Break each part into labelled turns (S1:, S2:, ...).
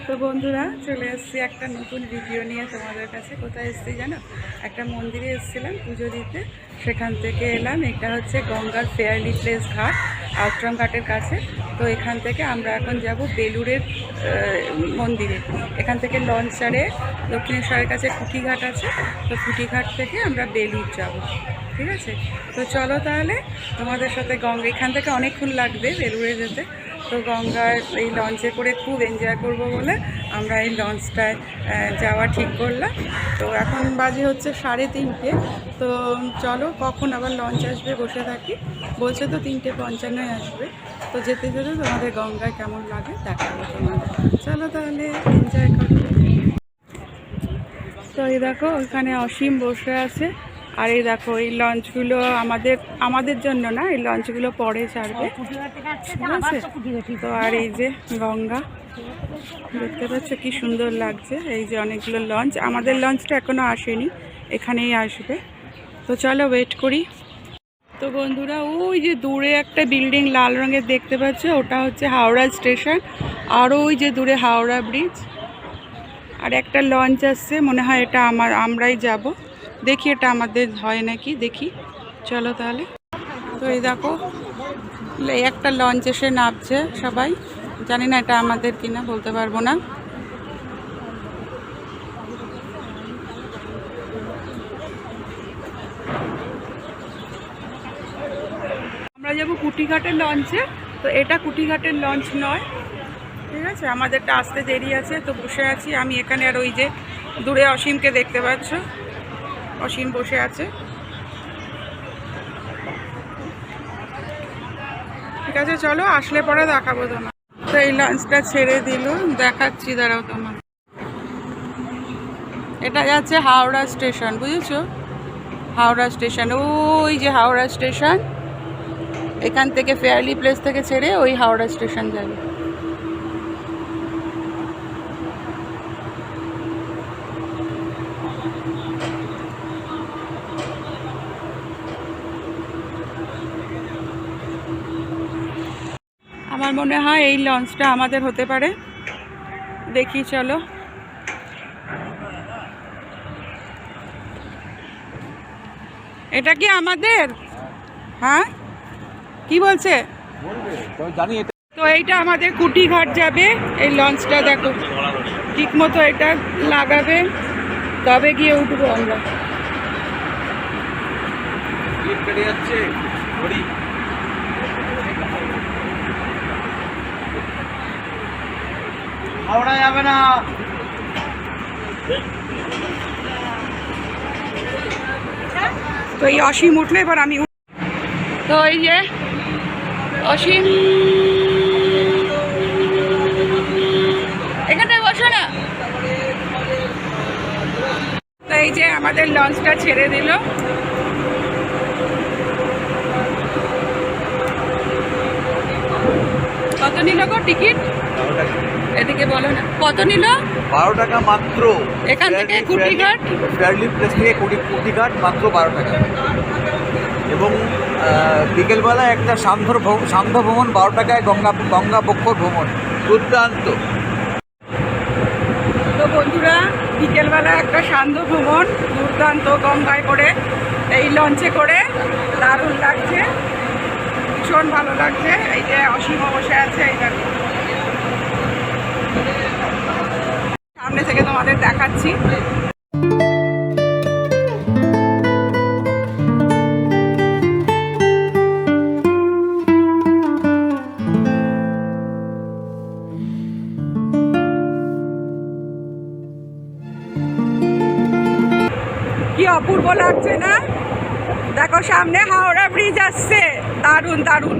S1: তো বন্ধুরা চলে এসেছি একটা নতুন ভিডিও নিয়ে তোমাদের কাছে। কোথায় এসেছি জানো? একটা মন্দিরে এসেছিলাম পুজো দিতে, সেখান থেকে এলাম। এটা হচ্ছে গঙ্গার ফেয়ারলি প্লেস ঘাট, আউটরাম ঘাটের কাছে। তো এখান থেকে আমরা এখন যাব বেলুড়ের মন্দিরে। এখান থেকে লঞ্চ ছাড়ে দক্ষিণেশ্বরের কাছে কুটিঘাট আছে, তো কুটিঘাট থেকে আমরা বেলুড় যাব। ঠিক আছে, তো চলো তাহলে তোমাদের সাথে এখান থেকে অনেকক্ষণ লাগবে বেলুড়ে যেতে। তো গঙ্গার এই লঞ্চে করে খুব এনজয় করব বলে আমরা এই লঞ্চটায় যাওয়া ঠিক করলাম। তো এখন বাজে হচ্ছে 3:30। তো চলো কখন আবার লঞ্চ আসবে বসে থাকি। বলছে তো 3:55 আসবে। তো যেতে যেতে তোমাদের গঙ্গায় কেমন লাগে দেখাবো তোমাদের। চলো তাহলে এনজয় করো। তো এই দেখো ওইখানে অসীম বসে আছে। আর এই দেখো এই লঞ্চগুলো আমাদের জন্য না, এই লঞ্চগুলো পরে ছাড়বে। ঠিক আছে, তো আর এই যে গঙ্গা দেখতে পাচ্ছ কি সুন্দর লাগছে। এই যে অনেকগুলো লঞ্চ, আমাদের লঞ্চটা এখনো আসেনি, এখানেই আসবে। তো চলো ওয়েট করি। তো বন্ধুরা ওই যে দূরে একটা বিল্ডিং লাল রঙের দেখতে পাচ্ছ, ওটা হচ্ছে হাওড়া স্টেশন। আর ওই যে দূরে হাওড়া ব্রিজ। আর একটা লঞ্চ আসছে, মনে হয় এটা আমরাই যাব। দেখি এটা আমাদের হয় নাকি, দেখি। চলো তাহলে। তো এই দেখো এই একটা লঞ্চ এসে নামছে সবাই। জানি না এটা আমাদের কিনা, বলতে পারবো না। আমরা যাবো কুটিঘাটের লঞ্চে। তো এটা কুটিঘাটের লঞ্চ নয়, ঠিক আছে। আমাদেরটা আসতে দেরি আছে, তো বসে আছি আমি এখানে। আর ওই যে দূরে অসীমকে দেখতে পাচ্ছ, অসীম বসে আছে। ঠিক আছে, চলো আসলে পরে দেখাবো তোমার। তো এই লঞ্চটা ছেড়ে দিল, দেখাচ্ছি, দাঁড়াও তোমার। এটা যাচ্ছে হাওড়া স্টেশন, বুঝেছো? হাওড়া স্টেশন, ওই যে হাওড়া স্টেশন। এখান থেকে ফেয়ারলি প্লেস থেকে ছেড়ে ওই হাওড়া স্টেশন যাবে। আমার মনে হয় এই লঞ্চটা আমাদের হতে পারে, দেখি চলো। এটা কি আমাদের? হ্যাঁ, কি বলছে? তো এইটা আমাদের কুটিঘাট যাবে। এই লঞ্চটা দেখো ঠিক মতো এটা লাগাবে, তবে গিয়ে উঠবো আমরা।
S2: হাওড়া যাবে না।
S1: তো এই অসীম উঠলে এবার আমি। তো এই যে অসীম, এখানে বসো না। তো এই যে আমাদের লঞ্চটা ছেড়ে দিল। কত নিল গো টিকিট? এদিকে বলো না, কত নিল?
S2: 12 টাকা মাত্র।
S1: এখান থেকে কুটিঘাট,
S2: ফেয়ারলি প্লেস থেকে কুটিঘাট মাত্র 12 টাকা। এবং বিকেলবেলা একটা সান্ধ্য ভ্রমণ 12 টাকায়, গঙ্গা বক্ষর ভ্রমণ, দুর্দান্ত।
S1: তো বন্ধুরা বিকেলবেলা একটা সান্ধ্য ভ্রমণ, দুর্দান্ত, গঙ্গায় করে, এই লঞ্চে করে দারুণ লাগছে, ভীষণ ভালো লাগছে। এই যে অসীম বসে আছে, এই দেখো সামনে থেকে তোমাদের দেখাচ্ছি। কি অপূর্ব লাগছে না? দেখো সামনে হাওড়া ব্রিজ আসছে, দারুণ দারুণ।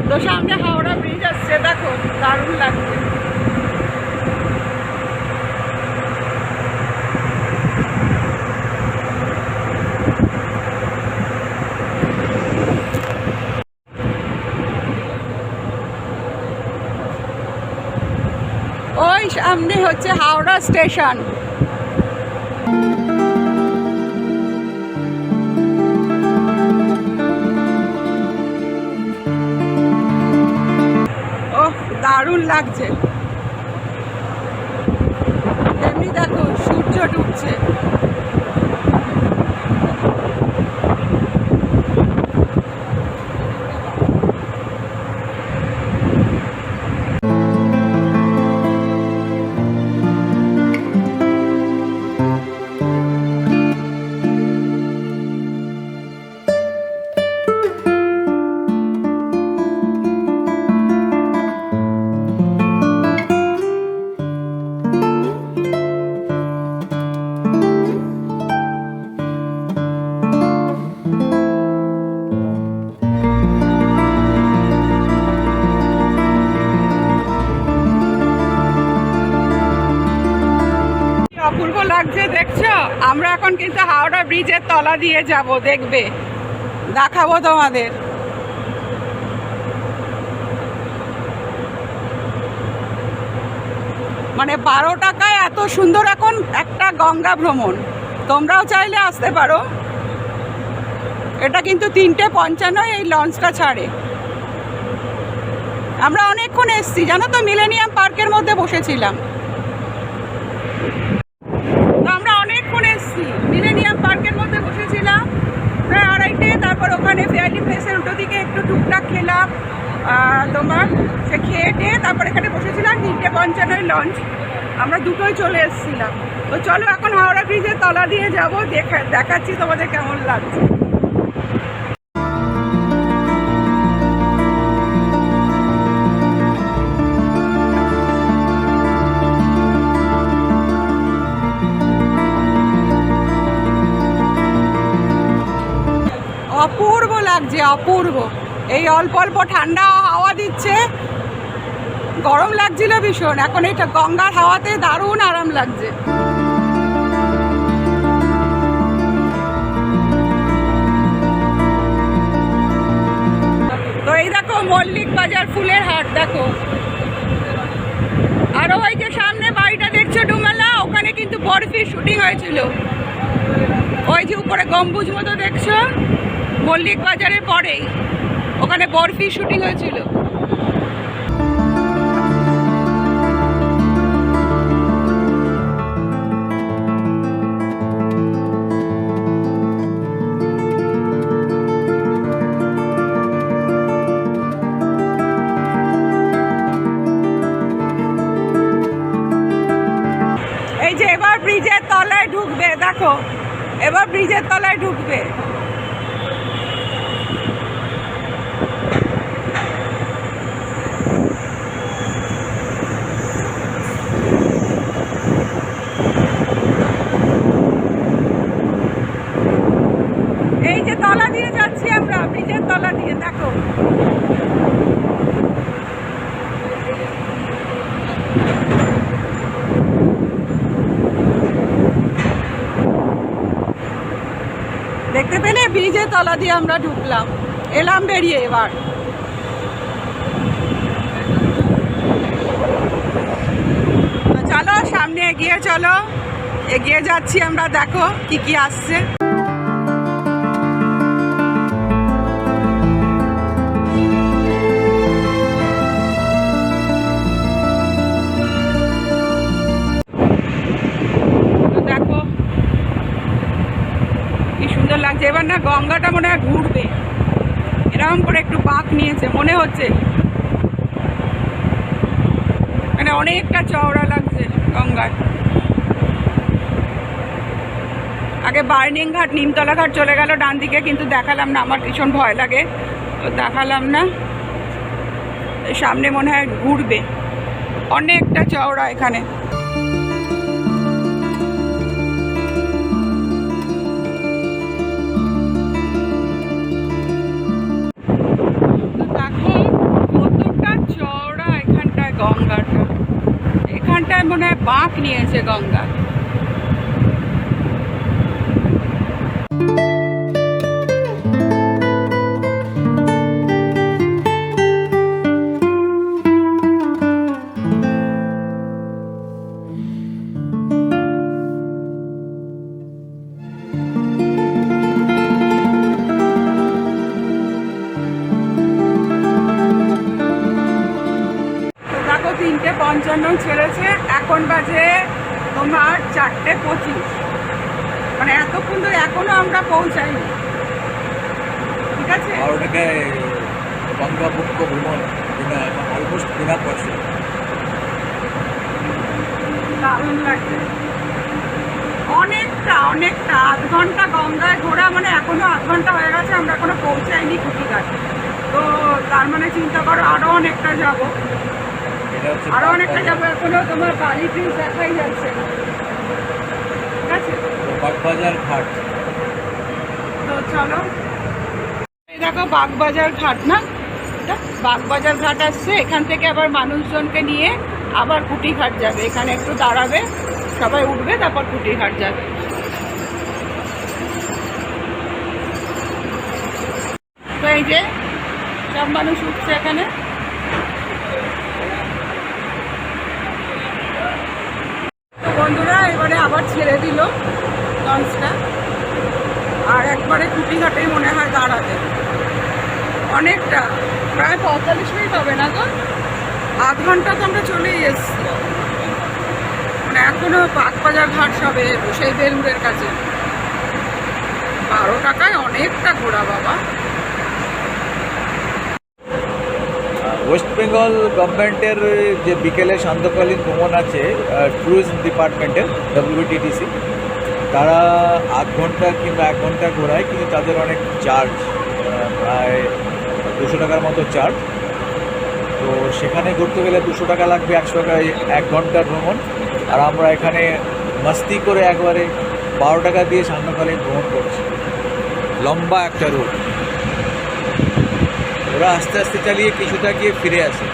S1: তো সামনে হাওড়া ব্রিজ আসছে, দেখো দারুণ লাগছে। ওই সামনে হচ্ছে হাওড়া স্টেশন। দারুণ লাগছে। এমনি দেখো সূর্য ডুবছে। অপূর্ব লাগছে দেখছো। আমরা এখন কিন্তু হাওড়া ব্রিজের তলা দিয়ে যাব, দেখবে, দেখাবো তোমাদের। মানে 12 টাকায় এত সুন্দর এখন একটা গঙ্গা ভ্রমণ। তোমরাও চাইলে আসতে পারো। এটা কিন্তু 3:55 এই লঞ্চটা ছাড়ে। আমরা অনেকক্ষণ এসছি জানো তো, মিলেনিয়াম পার্কের মধ্যে বসেছিলাম। মিলেনিয়াম পার্কের মধ্যে বসেছিলাম প্রায় 2:30। তারপর ওখানে ফেয়ারলি প্লেসের উল্টো দিকে একটু টুকটাক খেলাম, তোমার সে খেয়ে টেয়ে তারপর এখানে বসেছিলাম। 3:55 লঞ্চ, আমরা দুটোই চলে এসেছিলাম। তো চলো এখন হাওড়া ব্রিজের তলা দিয়ে যাব, দেখাচ্ছি তোমাদের কেমন লাগছে। অপূর্ব লাগছে, অপূর্ব। এই অল্প অল্প ঠান্ডা হাওয়া দিচ্ছে, গরম লাগছিল ভীষণ। এখন এটা গঙ্গার হাওয়াতে দারুণ আরাম লাগছে। তো এই দেখো মল্লিক বাজার ফুলের হাট দেখো। আরো ওই যে সামনে বাড়িটা দেখছো ডুমালা, ওখানে কিন্তু বরফির শুটিং হয়েছিল। ওই যে উপরে গম্বুজ মতো দেখছো, মল্লিক বাজারের পরেই ওখানে বরফি শুটিং হয়েছিল। এই যে এবার ব্রিজের তলায় ঢুকবে, দেখো এবার ব্রিজের তলায় ঢুকবে। এই যে তলা দিয়ে যাচ্ছি আমরা, ব্রিজের তলা দিয়ে দেখো। দেখতে পেলে ব্রিজের তলা দিয়ে আমরা ঢুকলাম, এলাম বেরিয়ে। এবার চলো সামনে এগিয়ে চলো, এগিয়ে যাচ্ছি আমরা, দেখো কি কি আসছে। দেখো কি সুন্দর লাগছে। এবার না গঙ্গাটা মনে হয় ঘুরবে, এরকম করে একটু বাঁক নিয়েছে মনে হচ্ছে। মানে অনেকটা চওড়া লাগছে গঙ্গার। আগে বার্নিং ঘাট, নিমতলা ঘাট চলে গেল ডান দিকে, কিন্তু দেখালাম না, আমার ভীষণ ভয় লাগে, তো দেখালাম না। সামনে মনে হয় ঘুরবে, অনেকটা চওড়া এখানে। দেখো কতটা চওড়া এখানটায় গঙ্গাটা, এখানটায় মনে হয় বাঁক নিয়েছে গঙ্গা। 3:55 ছেড়েছে, এখন বাজে তোমার 4:25, মানে এতক্ষণ ধরে এখনো আমরা পৌঁছাইনি। ঠিক আছে,
S2: 12 টাকায় গঙ্গাবক্ষ ভ্রমণ অলমোস্ট বিনা পয়সা।
S1: দারুণ লাগছে, অনেকটা অনেকটা 8 ঘন্টা গঙ্গায় ঘোরা, মানে এখনো 8 ঘন্টা হয়ে গেছে, আমরা এখনো পৌঁছাইনি কুটিঘাট। তো তার মানে চিন্তা করো আরো অনেকটা যাব,
S2: এটা হচ্ছে
S1: আরো অনেকটা যাবো, এখনো তোমার বালি ব্রিজ দেখাই যাচ্ছে। ঠিক আছে,
S2: বাগবাজার ঘাট।
S1: তো চলো, এই দেখো বাগবাজার ঘাট না, এটা বাগবাজার ঘাট আসছে। এখান থেকে আবার মানুষজনকে নিয়ে আবার কুটিঘাট যাবে, এখানে একটু দাঁড়াবে, সবাই উঠবে, তারপর কুটিঘাট যাবে। তো এই যে সব মানুষ উঠছে এখানে। তো বন্ধুরা এবারে আবার ছেড়ে দিল লঞ্চটা, আর একবারে কুটিঘাটেই মনে হয় দাঁড়াবে। অনেকটা, প্রায় 45 মিনিট হবে না তো, 8 ঘন্টা তো আমরা চলেই এসেছি। মানে এখনো বাগবাজার ঘাট সবে সেই বেলুড়ের কাছে। 12 টাকায় অনেকটা ঘোরা বাবা।
S2: ওয়েস্ট বেঙ্গল গভর্নমেন্টের যে বিকেলে সান্ধ্যকালীন ভ্রমণ আছে ট্যুরিজম ডিপার্টমেন্টের WTTC, তারা 8 ঘন্টা কিংবা 1 ঘন্টা ঘোরায়, কিন্তু তাদের অনেক চার্জ, প্রায় 200 টাকার মতো চার্জ। তো সেখানে ঘুরতে গেলে 200 টাকা লাগবে, 100 টাকায় 1 ঘন্টার ভ্রমণ। আর আমরা এখানে মাস্তি করে একবারে 12 টাকা দিয়ে সান্ধ্যকালীন ভ্রমণ করছি। লম্বা একটা রুট, ওরা আস্তে আস্তে চালিয়ে কিছুটা গিয়ে ফিরে আসে।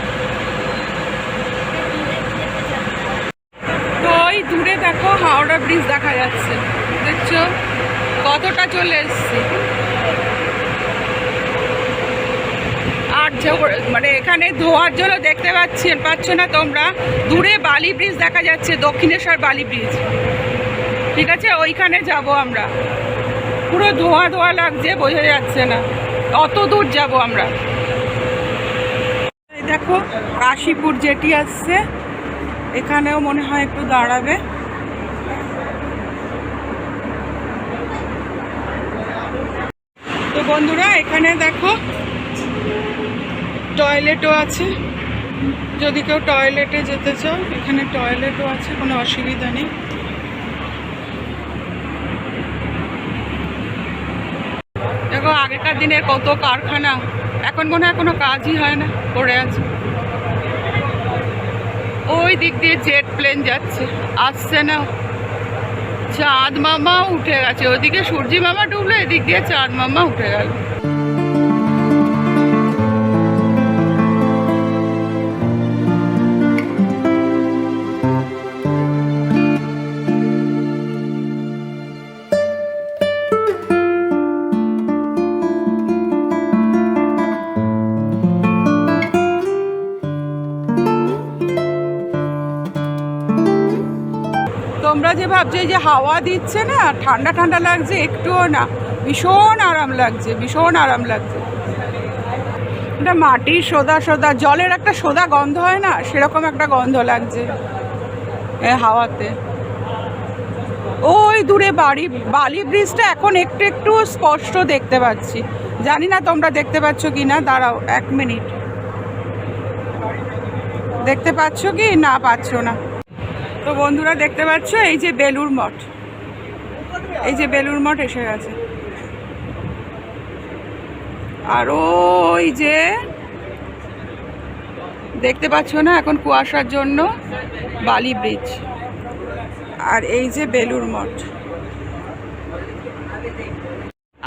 S1: তো ওই দূরে দেখো হাওড়া ব্রিজ দেখা যাচ্ছে, দেখছো কতটা চলে এসছি। আর মানে এখানে ধোয়ার জন্য দেখতে পাচ্ছ না তোমরা, দূরে বালি ব্রিজ দেখা যাচ্ছে, দক্ষিণেশ্বর বালি ব্রিজ। ঠিক আছে, ওইখানে যাব আমরা। পুরো ধোয়া ধোয়া লাগছে, বোঝা যাচ্ছে না, অত দূর যাব আমরা। এই দেখো কাশীপুর জেটি আসছে, এখানেও মনে হয় একটু দাঁড়াবে। তো বন্ধুরা এখানে দেখো টয়লেটও আছে, যদি কেউ টয়লেটে যেতে চাও এখানে টয়লেটও আছে, কোনো অসুবিধা নেই। দেখো আগেকার দিনের কত কারখানা, এখন মনে হয় কোনো কাজই হয় না, পড়ে আছে। ওই দিক দিয়ে জেট প্লেন যাচ্ছে, আসছে না। চাঁদ মামা উঠে গেছে, ওদিকে সূর্যি মামা ডুবলো, এদিক দিয়ে চাঁদ মামা উঠে গেল। তোমরা যে ভাবছো এই যে হাওয়া দিচ্ছে না, ঠান্ডা ঠান্ডা লাগছে, একটুও না, ভীষণ আরাম লাগছে, ভীষণ আরাম লাগছে। এটা মাটির সোদা সোদা, জলের একটা সোদা গন্ধ হয় না, সেরকম একটা গন্ধ লাগছে হাওয়াতে। ওই দূরে বালি ব্রিজটা এখন একটু একটু স্পষ্ট দেখতে পাচ্ছি, জানি না তোমরা দেখতে পাচ্ছ কি না। দাঁড়াও 1 মিনিট, দেখতে পাচ্ছ কি না পাচ্ছ না। তো বন্ধুরা দেখতে পাচ্ছ এই যে বেলুড় মঠ, এই যে বেলুড় মঠ এসে গেছে। আর ওই যে দেখতে পাচ্ছ না এখন কুয়াশার জন্য বালি ব্রিজ, আর এই যে বেলুড় মঠ।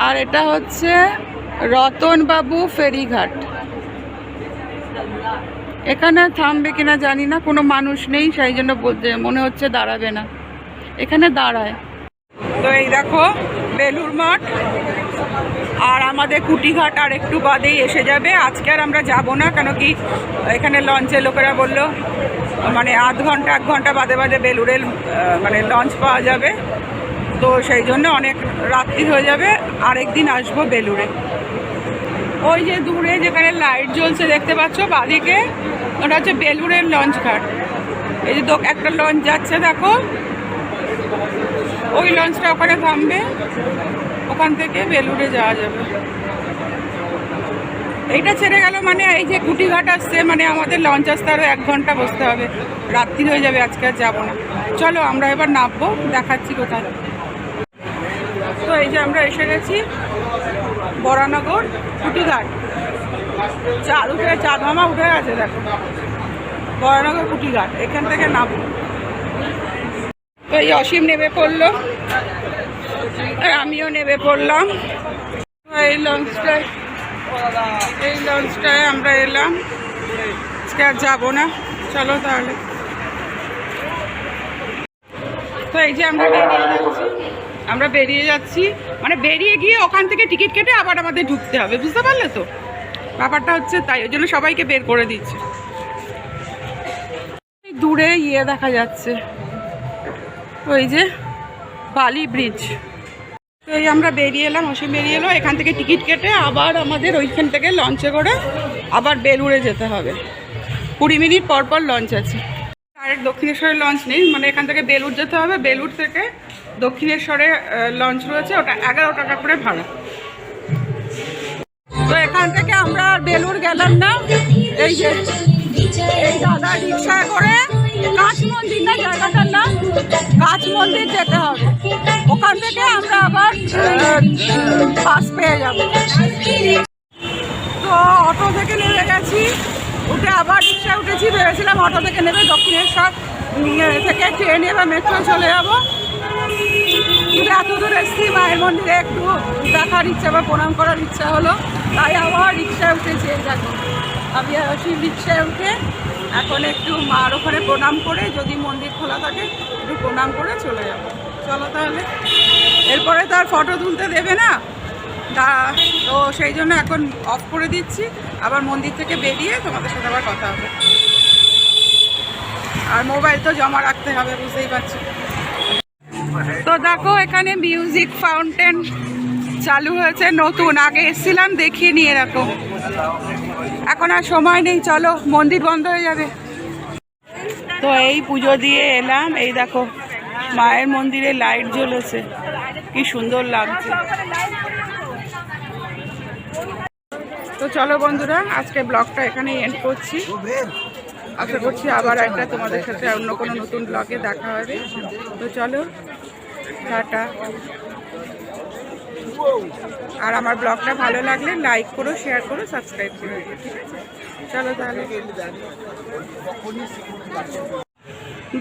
S1: আর এটা হচ্ছে রতনবাবু ফেরিঘাট। এখানে থামবে কিনা জানি না, কোনো মানুষ নেই, সেই জন্য বলতে মনে হচ্ছে দাঁড়াবে না, এখানে দাঁড়ায়। তো এই দেখো বেলুড় মঠ, আর আমাদের কুটিঘাট আর একটু বাদেই এসে যাবে। আজকে আর আমরা যাব না, কেন কি এখানে লঞ্চে লোকেরা বললো মানে 8 ঘন্টা 1 ঘন্টা বাদে বাদে বেলুড়ের মানে লঞ্চ পাওয়া যাবে। তো সেই জন্য অনেক রাত্রি হয়ে যাবে, আরেকদিন আসবো বেলুড়ে। ওই যে দূরে যেখানে লাইট জ্বলছে দেখতে পাচ্ছ বাদিকে, ওটা হচ্ছে বেলুড়ের লঞ্চ ঘাট। এই যে একটা লঞ্চ যাচ্ছে দেখো, ওই লঞ্চটা ওখানে থামবে, ওখান থেকে বেলুড়ে যাওয়া যাবে। এইটা ছেড়ে গেল মানে এই যে কুটিঘাট আসছে, মানে আমাদের লঞ্চ আসতে আরও 1 ঘন্টা বসতে হবে, রাত্রি হয়ে যাবে, আজকে আর যাবো না। চলো আমরা এবার নামবো, দেখাচ্ছি কোথায়। তো এই যে আমরা এসে গেছি বরানগর কুটিঘাট। চাঁদ উঠে, চাঁদ মামা উঠে গেছে দেখো, বরানগর কুটিঘাট, এখান থেকে নামবো। তো এই অসীম নেমে পড়লো আর আমিও নেমে পড়লাম। এই লঞ্চটায় আমরা এলাম, আজকে আর যাবো না, চলো তাহলে। তো এই যে আমরা বেরিয়ে যাচ্ছি, মানে বেরিয়ে গিয়ে ওখান থেকে টিকিট কেটে আবার আমাদের ঢুকতে হবে, বুঝতে পারলে তো ব্যাপারটা হচ্ছে তাই, ওই জন্য সবাইকে বের করে দিচ্ছে। দূরে দেখা যাচ্ছে, ওই যে বালি ব্রিজ। তো এই আমরা বেরিয়ে এলাম, অসীম বেরিয়ে এলো, এখান থেকে টিকিট কেটে আবার আমাদের ওইখান থেকে লঞ্চে করে আবার বেলুড়ে যেতে হবে। 20 মিনিট পর পর লঞ্চ আছে। ডাইরেক্ট দক্ষিণেশ্বরের লঞ্চ নেই, মানে এখান থেকে বেলুড় যেতে হবে, বেলুড় থেকে দক্ষিণেশ্বরে লঞ্চ রয়েছে, ওটা 11 টাকা করে ভাড়া। তো এখান থেকে আমরা আর বেলুড় গেলাম না, এই যে এই দাদা রিক্সায় করে কাঁচ মন্দির না জায়গাটার নাম, কাঁচ মন্দির যেতে হবে, ওখান থেকে আমরা আবার বাস পেয়ে যাব। তো অটো থেকে নেমে গেছি, উঠে আবার রিক্সায় উঠেছি, ভেবেছিলাম অটো থেকে নেমে দক্ষিণেশ্বর থেকে ট্রেনে বা মেট্রো চলে যাবো, কিন্তু এত দূর এসেছি, মায়ের মন্দিরে একটু দেখার ইচ্ছা বা প্রণাম করার ইচ্ছা হলো, তাই আবার রিক্সায় উঠেছি। এই দেখো আমি অসীম রিক্সায় উঠে এখন একটু মার ওখানে প্রণাম করে, যদি মন্দির খোলা থাকে একটু প্রণাম করে চলে যাবো। চলো তাহলে, এরপরে তো আর ফটো তুলতে দেবে না, তো সেই জন্য এখন অফ করে দিচ্ছি, আবার মন্দির থেকে বেরিয়ে তোমাদের সাথে আবার কথা হবে। আর মোবাইল তো জমা রাখতে হবে, বুঝতেই পারছি। তো দেখো এখানে মিউজিক ফাউন্টেন চালু হয়েছে নতুন, আগে এসেছিলাম দেখিয়ে নিয়ে রাখো, এখন আর সময় নেই, চলো মন্দির বন্ধ হয়ে যাবে। তো এই পুজো দিয়ে এলাম, এই দেখো মায়ের মন্দিরে লাইট জ্বলেছে, কি সুন্দর লাগছে। তো চলো বন্ধুরা, আজকে ব্লগটা এখানেই এন্ড করছি, আশা করছি আবার একটা তোমাদের সাথে অন্য কোনো নতুন ব্লগে দেখা হবে। তো চলো টাটা। আর আমার ব্লগটা ভালো লাগলে লাইক করো, শেয়ার করো, সাবস্ক্রাইব করো, ঠিক আছে? চলো তাহলে,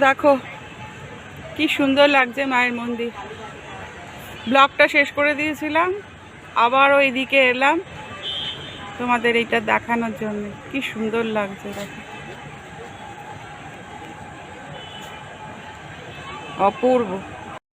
S1: দেখো কি সুন্দর লাগছে মায়ের মন্দির। ব্লগটা শেষ করে দিয়েছিলাম, আবার ওইদিকে এলাম তোমাদের এইটা দেখানোর জন্য, কি সুন্দর লাগছে দেখো, অপূর্ব।